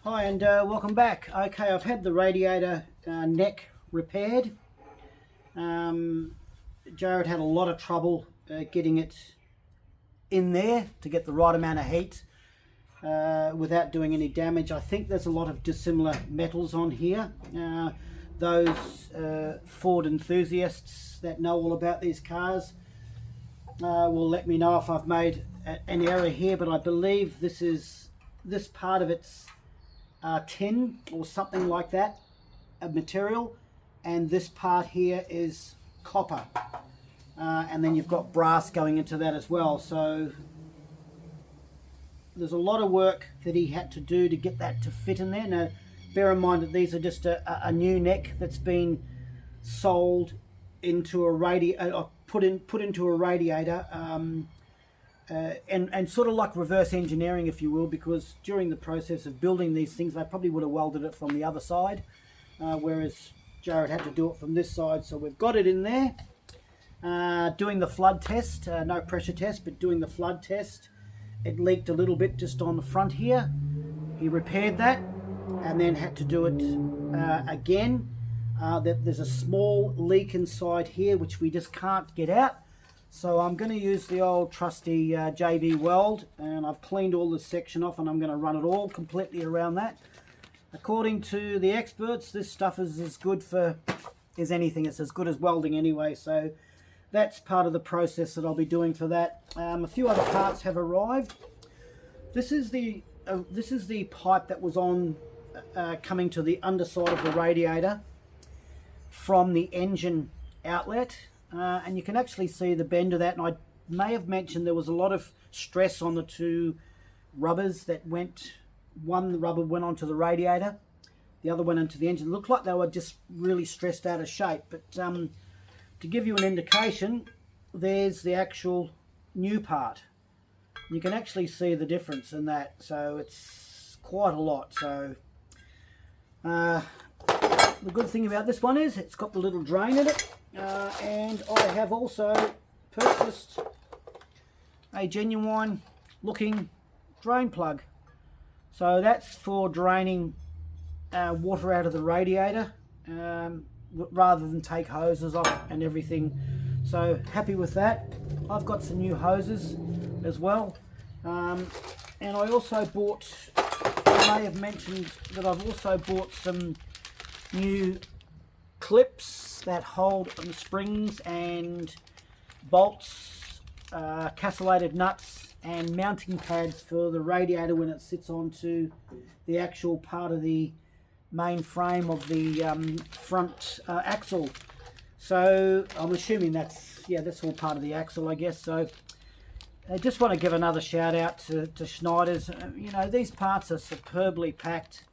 Hi and welcome back. Okay, I've had the radiator neck repaired. Jared had a lot of trouble getting it in there to get the right amount of heat without doing any damage. I think there's a lot of dissimilar metals on here. Those Ford enthusiasts that know all about these cars will let me know if I've made an error here, but I believe this part of it's tin or something like that, a material, and this part here is copper, and then you've got brass going into that as well. So there's a lot of work that he had to do to get that to fit in there. Now bear in mind that these are just a new neck that's been sold into a put into a radiator, and sort of like reverse engineering, if you will, because during the process of building these things they probably would have welded it from the other side, whereas Jared had to do it from this side. So we've got it in there, doing the flood test, no pressure test, but doing the flood test. It leaked a little bit just on the front here. He repaired that and then had to do it again. There's a small leak inside here which we just can't get out. So I'm going to use the old trusty JB weld, and I've cleaned all this section off and I'm going to run it all completely around that. According to the experts, this stuff is as good as anything. It's as good as welding anyway, so that's part of the process that I'll be doing for that. A few other parts have arrived. This is the pipe that was on coming to the underside of the radiator from the engine outlet. And you can actually see the bend of that, and I may have mentioned there was a lot of stress on the two rubbers that went. One rubber went onto the radiator, the other went into the engine. It looked like they were just really stressed out of shape, but to give you an indication, there's the actual new part. You can actually see the difference in that, so it's quite a lot. So the good thing about this one is it's got the little drain in it. And I have also purchased a genuine looking drain plug. So that's for draining water out of the radiator, rather than take hoses off and everything. So happy with that. I've got some new hoses as well. And I also bought, I may have mentioned that I've also bought some new clips that hold springs and bolts, castellated nuts and mounting pads for the radiator when it sits onto the actual part of the main frame of the front axle. So I'm assuming that's all part of the axle, I guess. So I just want to give another shout out to Schneider's. You know, these parts are superbly packed.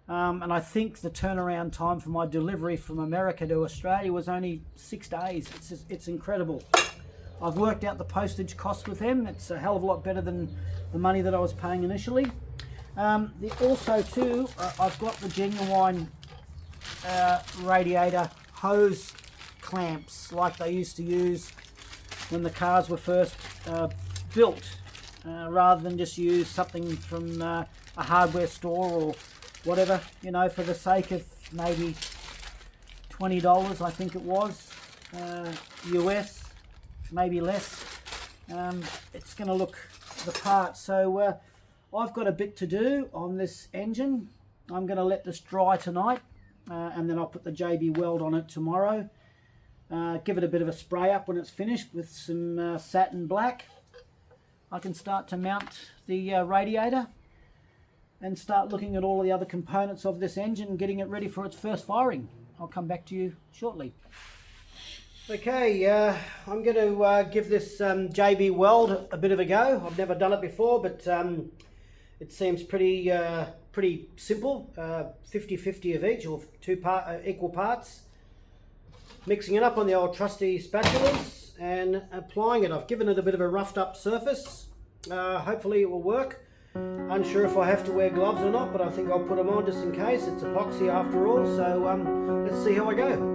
And I think the turnaround time for my delivery from America to Australia was only 6 days. It's incredible. I've worked out the postage cost with them. It's a hell of a lot better than the money that I was paying initially. Also too, I've got the genuine radiator hose clamps like they used to use when the cars were first built, rather than just use something from a hardware store or whatever, you know, for the sake of maybe $20, I think it was, US, maybe less. It's going to look the part. So I've got a bit to do on this engine. I'm going to let this dry tonight, and then I'll put the JB weld on it tomorrow. Give it a bit of a spray up when it's finished with some satin black. I can start to mount the radiator and start looking at all the other components of this engine and getting it ready for its first firing. I'll come back to you shortly. Okay, I'm going to give this JB weld a bit of a go. I've never done it before, but it seems pretty simple. 50-50 of each, or equal parts. Mixing it up on the old trusty spatulas and applying it. I've given it a bit of a roughed up surface. Hopefully it will work. Unsure if I have to wear gloves or not, but I think I'll put them on just in case. It's epoxy after all, so let's see how I go.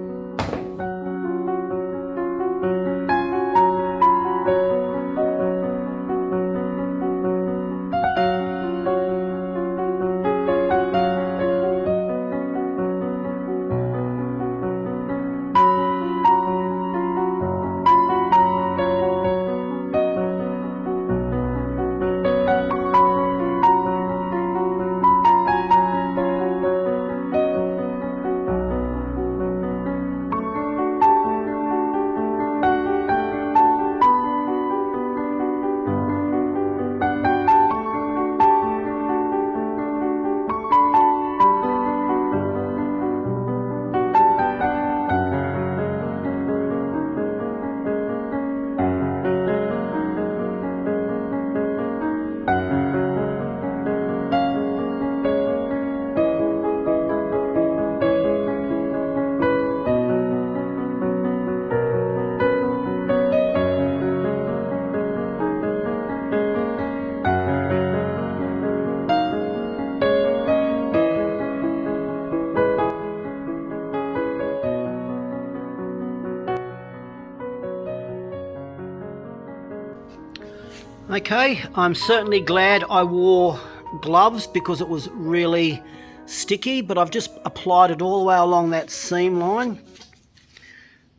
Okay, I'm certainly glad I wore gloves because it was really sticky, but I've just applied it all the way along that seam line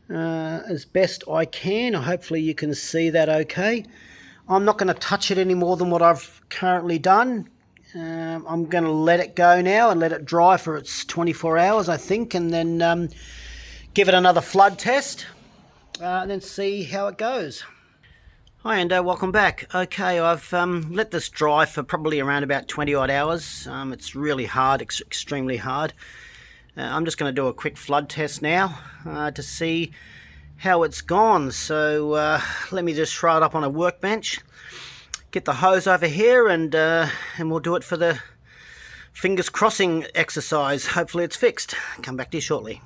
as best I can. Hopefully you can see that okay. I'm not going to touch it any more than what I've currently done. I'm going to let it go now and let it dry for its 24 hours, I think, and then give it another flood test and then see how it goes. Hi and welcome back. Okay, I've let this dry for probably around about 20 odd hours. It's really hard, extremely hard. I'm just going to do a quick flood test now to see how it's gone. So let me just throw it up on a workbench, get the hose over here, and we'll do it for the fingers crossing exercise. Hopefully it's fixed. Come back to you shortly.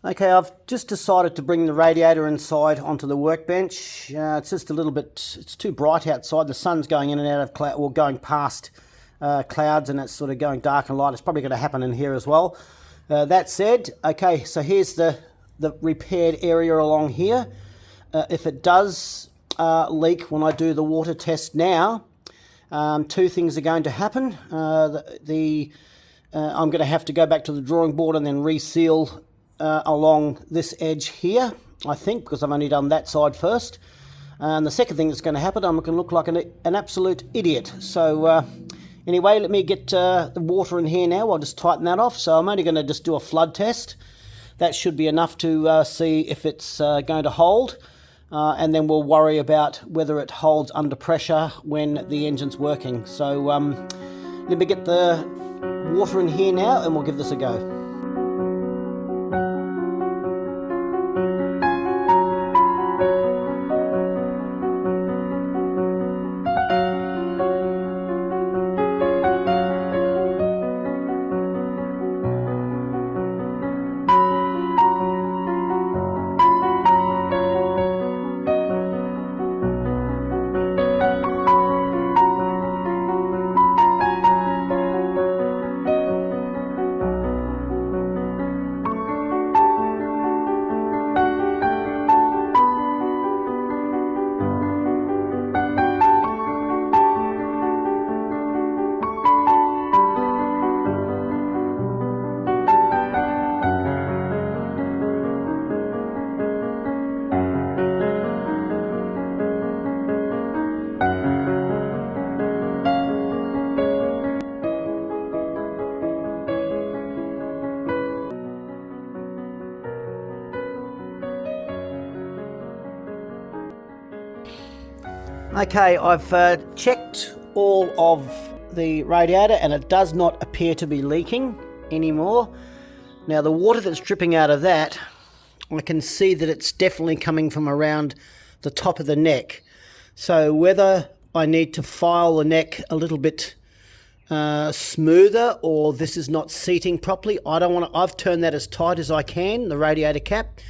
Okay, I've just decided to bring the radiator inside onto the workbench. It's just a little bit, it's too bright outside. The sun's going in and out of cloud, or going past clouds, and it's sort of going dark and light. It's probably going to happen in here as well. That said, okay, so here's the repaired area along here. If it does leak when I do the water test now, two things are going to happen. I'm going to have to go back to the drawing board and then reseal along this edge here, I think, because I've only done that side first. And the second thing that's going to happen, I'm going to look like an absolute idiot. So anyway, let me get the water in here now. I'll just tighten that off. So I'm only going to just do a flood test. That should be enough to see if it's going to hold. And then we'll worry about whether it holds under pressure when the engine's working. So let me get the water in here now and we'll give this a go. Okay, I've checked all of the radiator and it does not appear to be leaking anymore. Now the water that's dripping out of that, I can see that it's definitely coming from around the top of the neck. So whether I need to file the neck a little bit smoother, or this is not seating properly, I don't want to. I've turned that as tight as I can, the radiator cap.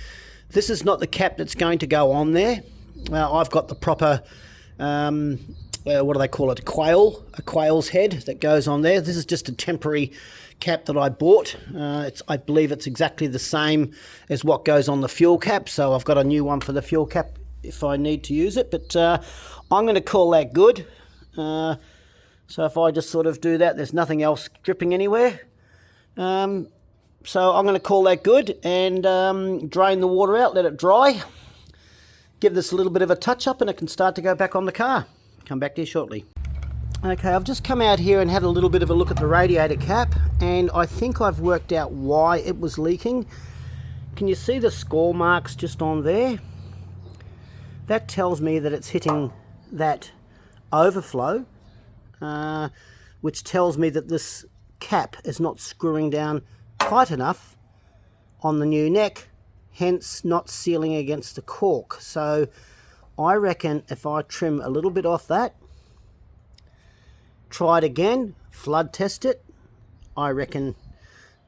This is not the cap that's going to go on there. I've got the proper what do they call it, a quail's head that goes on there. This is just a temporary cap that I bought. I believe it's exactly the same as what goes on the fuel cap, so I've got a new one for the fuel cap if I need to use it, but I'm going to call that good. So if I just sort of do that, there's nothing else dripping anywhere. So I'm going to call that good and drain the water out, let it dry. Give this a little bit of a touch up and it can start to go back on the car. Come back to you shortly. Okay, I've just come out here and had a little bit of a look at the radiator cap, and I think I've worked out why it was leaking. Can you see the score marks just on there? That tells me that it's hitting that overflow, which tells me that this cap is not screwing down tight enough on the new neck, hence not sealing against the cork. So I reckon if I trim a little bit off that, try it again, flood test it, I reckon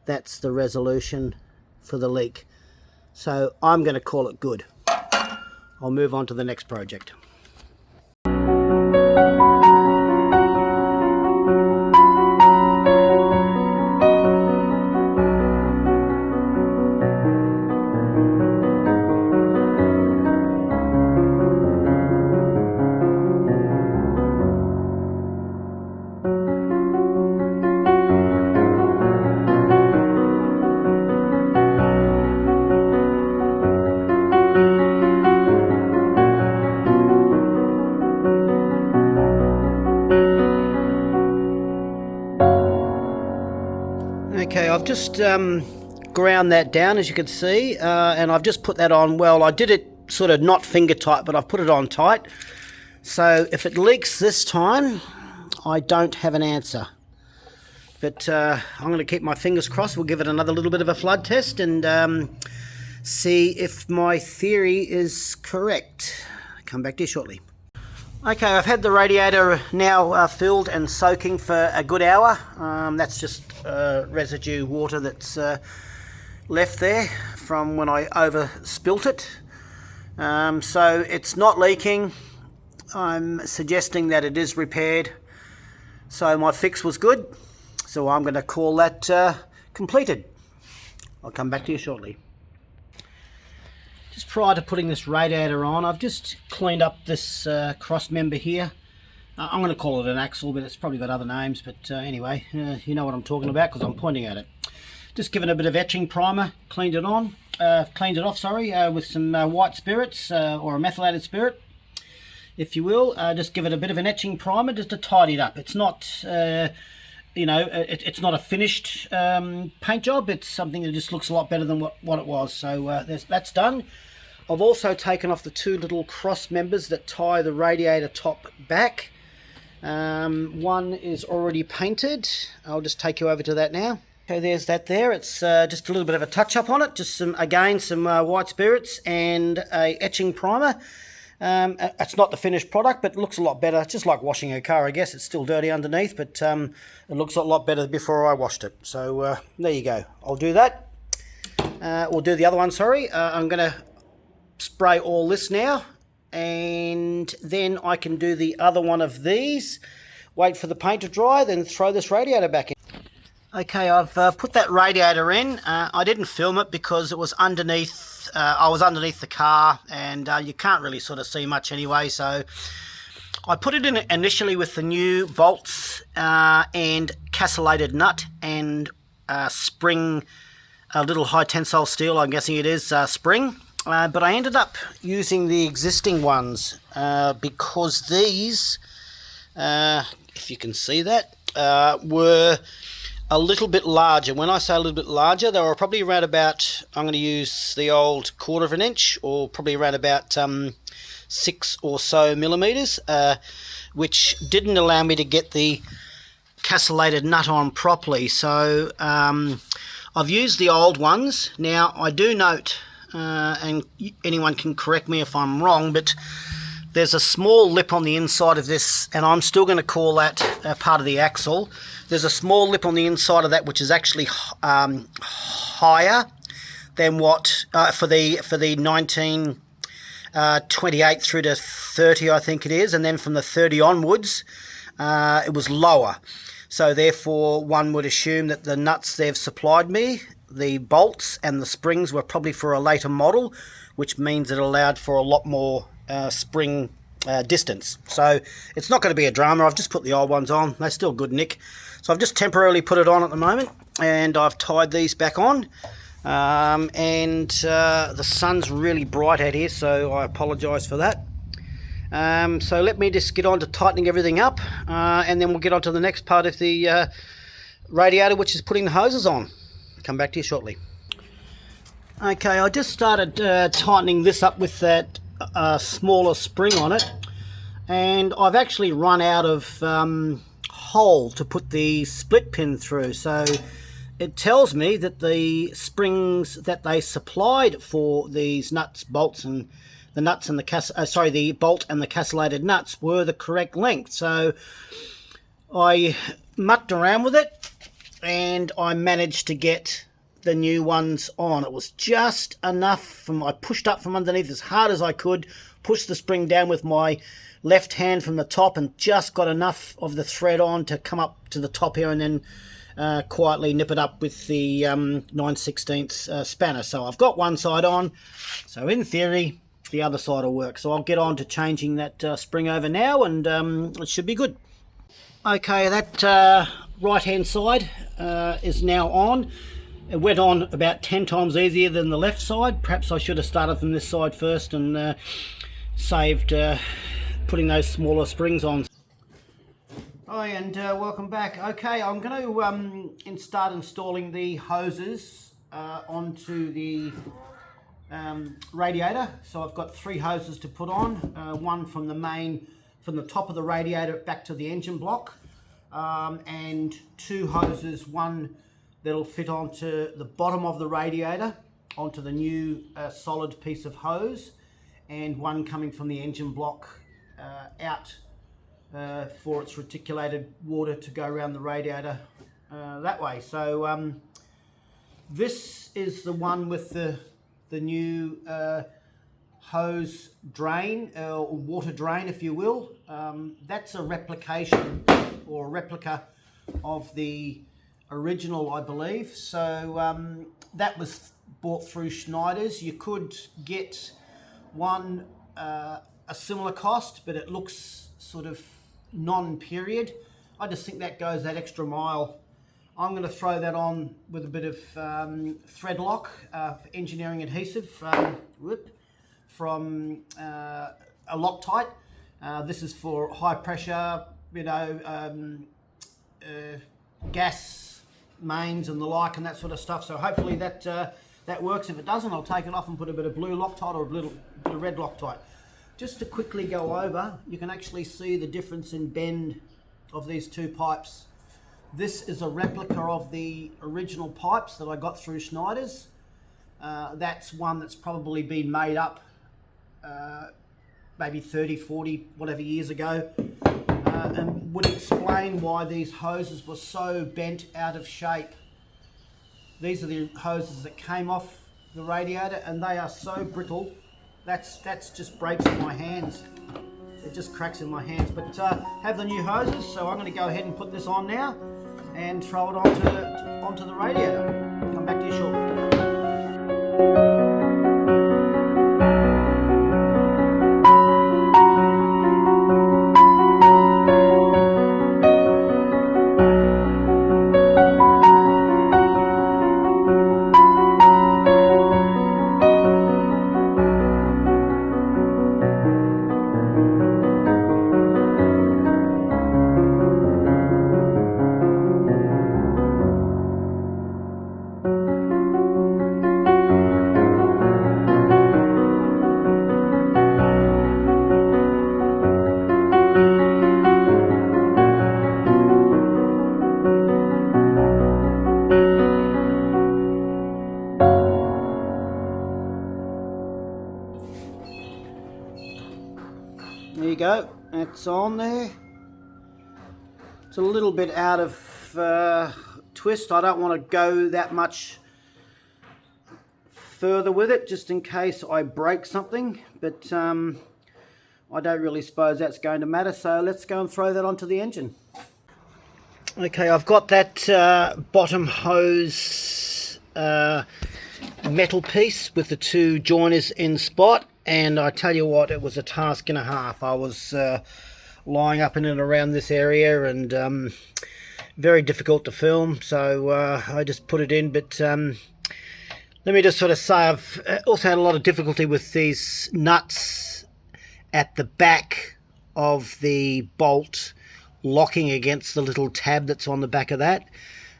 that's the resolution for the leak. So I'm going to call it good. I'll move on to the next project. I've just ground that down, as you can see, and I've just put that on. Well, I did it sort of not finger tight, but I've put it on tight. So if it leaks this time, I don't have an answer. But I'm going to keep my fingers crossed. We'll give it another little bit of a flood test and see if my theory is correct. Come back to you shortly. Okay, I've had the radiator now filled and soaking for a good hour. That's just residue water that's left there from when I overspilt it. So it's not leaking. I'm suggesting that it is repaired. So my fix was good. So I'm going to call that completed. I'll come back to you shortly. Just prior to putting this radiator on, I've just cleaned up this cross member here. I'm going to call it an axle, but it's probably got other names. But anyway, you know what I'm talking about because I'm pointing at it. Just given a bit of etching primer, cleaned it off, with some white spirits or a methylated spirit, if you will. Just give it a bit of an etching primer just to tidy it up. It's not, it's not a finished paint job. It's something that just looks a lot better than what it was. So that's done. I've also taken off the two little cross members that tie the radiator top back. One is already painted. I'll just take you over to that now. Okay, there's that there. It's just a little bit of a touch-up on it. Just some white spirits and a etching primer. It's not the finished product, but it looks a lot better. It's just like washing a car, I guess. It's still dirty underneath, but it looks a lot better before I washed it. So there you go. I'll do that. Or do the other one, sorry. I'm going to spray all this now, and then I can do the other one of these. Wait for the paint to dry, then throw this radiator back in. Okay, I've put that radiator in. I didn't film it because it was underneath. I was underneath the car, and you can't really sort of see much anyway. So I put it in initially with the new bolts and castellated nut and spring, a little high tensile steel. I'm guessing it is spring. But I ended up using the existing ones because these, if you can see that, were a little bit larger. When I say a little bit larger, they were probably around about, I'm going to use the old 1/4 of an inch, or probably around about 6 or so millimeters, which didn't allow me to get the castellated nut on properly. So I've used the old ones. Now I do note, and anyone can correct me if I'm wrong, but there's a small lip on the inside of this, and I'm still going to call that part of the axle. There's a small lip on the inside of that which is actually higher than what for the 1928 through to 30, I think it is, and then from the 30 onwards it was lower. So therefore one would assume that the nuts they've supplied me, the bolts and the springs, were probably for a later model, which means it allowed for a lot more spring distance. So it's not going to be a drama. I've just put the old ones on. They're still good nick. So I've just temporarily put it on at the moment, and I've tied these back on. The sun's really bright out here, so I apologise for that. So let me just get on to tightening everything up, and then we'll get on to the next part of the radiator, which is putting the hoses on. Come back to you shortly. Okay, I just started tightening this up with that smaller spring on it, and I've actually run out of hole to put the split pin through. So it tells me that the springs that they supplied for these nuts, bolts, and the nuts and the bolt and the castellated nuts were the correct length. So I mucked around with it, and I managed to get the new ones on. It was just enough. I pushed up from underneath as hard as I could, pushed the spring down with my left hand from the top, and just got enough of the thread on to come up to the top here, and then quietly nip it up with the 9/16 spanner. So I've got one side on, so in theory the other side will work. So I'll get on to changing that spring over now, and it should be good. Okay, that right hand side is now on. It went on about 10 times easier than the left side. Perhaps I should have started from this side first and saved putting those smaller springs on. I Hi and welcome back. Okay, I'm going to start installing the hoses onto the radiator. So I've got 3 hoses to put on, one from the top of the radiator back to the engine block, and 2 hoses, one that'll fit onto the bottom of the radiator onto the new solid piece of hose, and one coming from the engine block out for its reticulated water to go around the radiator that way. So this is the one with the new hose drain, or water drain if you will. That's a replication or a replica of the original, I believe. So that was bought through Schneider's. You could get one a similar cost, but it looks sort of non-period. I just think that goes that extra mile. I'm going to throw that on with a bit of thread lock, engineering adhesive from a Loctite. This is for high pressure, gas mains and the like and that sort of stuff. So hopefully that works. If it doesn't, I'll take it off and put a bit of blue Loctite or a little bit of red Loctite. Just to quickly go over, you can actually see the difference in bend of these 2 pipes. This is a replica of the original pipes that I got through Schneider's. That's one that's probably been made up maybe 30, 40, whatever years ago, and would explain why these hoses were so bent out of shape. These are the hoses that came off the radiator, and they are so brittle. That's just breaks in my hands. It just cracks in my hands. But have the new hoses, so I'm going to go ahead and put this on now and throw it onto the radiator. Come back to you shortly. There you go, it's on there. It's a little bit out of twist. I don't want to go that much further with it just in case I break something, but I don't really suppose that's going to matter, so let's go and throw that onto the engine. Okay, I've got that bottom hose metal piece with the 2 joiners in spot, and I tell you what, it was a task and a half. I was lying up in and around this area, and very difficult to film, so I just put it in. But let me just sort of say, I've also had a lot of difficulty with these nuts at the back of the bolt locking against the little tab that's on the back of that.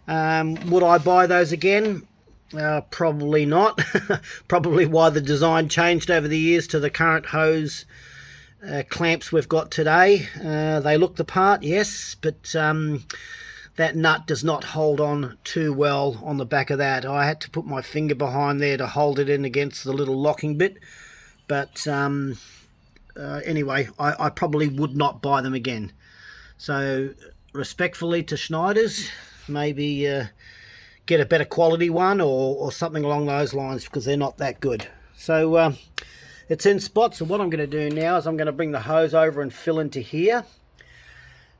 Would I buy those again? Probably not. Probably why the design changed over the years to the current hose clamps we've got today. They look the part, yes, but that nut does not hold on too well on the back of that. I had to put my finger behind there to hold it in against the little locking bit, but anyway, I probably would not buy them again. So respectfully to Schneider's, maybe get a better quality one or something along those lines, because they're not that good. So it's in spots, so what I'm going to do now is I'm going to bring the hose over and fill into here.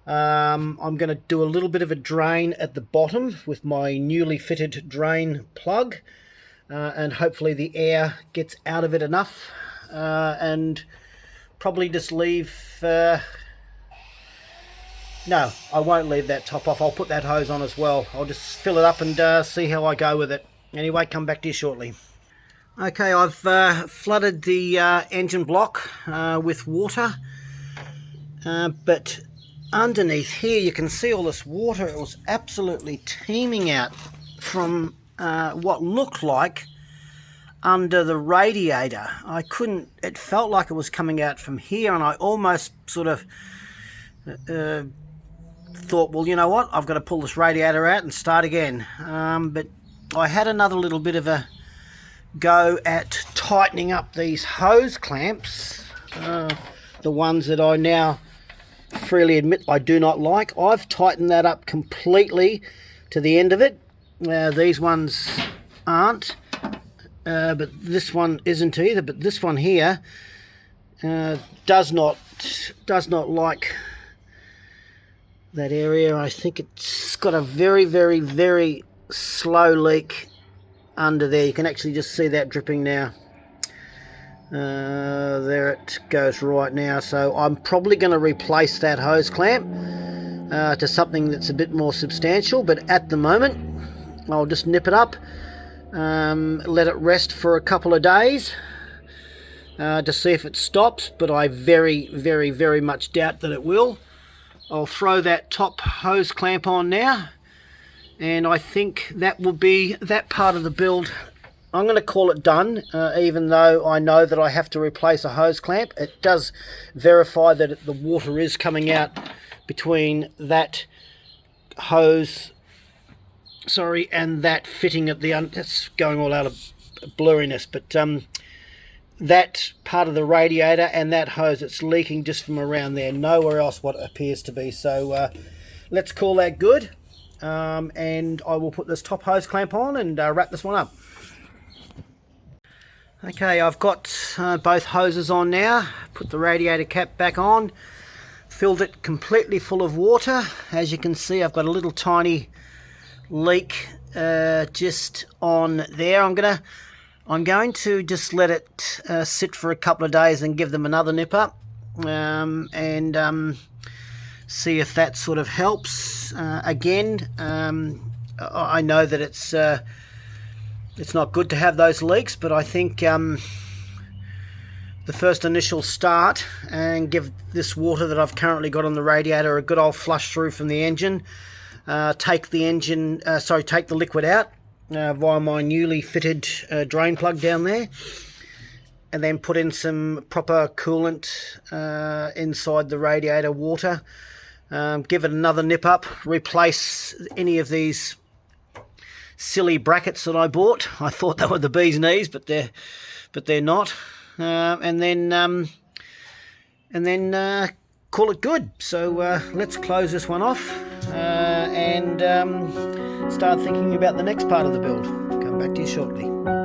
I'm going to do a little bit of a drain at the bottom with my newly fitted drain plug, and hopefully the air gets out of it enough, and probably just leave no, I won't leave that top off. I'll put that hose on as well. I'll just fill it up and see how I go with it. Anyway, come back to you shortly. Okay, I've flooded the engine block with water, but underneath here you can see all this water. It was absolutely teeming out from what looked like under the radiator. It felt like it was coming out from here, and I almost sort of thought, well, you know what, I've got to pull this radiator out and start again. But I had another little bit of a go at tightening up these hose clamps, the ones that I now freely admit I do not like. I've tightened that up completely to the end of it. These ones aren't, but this one isn't either. But this one here does not like that area. I think it's got a very, very, very slow leak under there. You can actually just see that dripping now. There it goes right now. So I'm probably going to replace that hose clamp to something that's a bit more substantial, but at the moment I'll just nip it up, let it rest for a couple of days to see if it stops, but I very, very, very much doubt that it will. I'll throw that top hose clamp on now, and I think that will be that part of the build. I'm going to call it done, even though I know that I have to replace a hose clamp. It does verify that the water is coming out between that hose, and that fitting at the that's going all out of blurriness, but that part of the radiator and that hose, it's leaking just from around there, nowhere else what it appears to be. So let's call that good, and I will put this top hose clamp on and wrap this one up. Okay, I've got both hoses on now. Put the radiator cap back on, filled it completely full of water. As you can see, I've got a little tiny leak just on there. I'm going to just let it sit for a couple of days and give them another nip up, and see if that sort of helps. Again, I know that it's not good to have those leaks, but I think the first initial start and give this water that I've currently got on the radiator a good old flush through from the engine. Take the liquid out via my newly fitted drain plug down there, and then put in some proper coolant inside the radiator water. Give it another nip up, replace any of these silly brackets that I bought. I thought they were the bee's knees, but they're not. And then call it good. So let's close this one off and start thinking about the next part of the build. Come back to you shortly.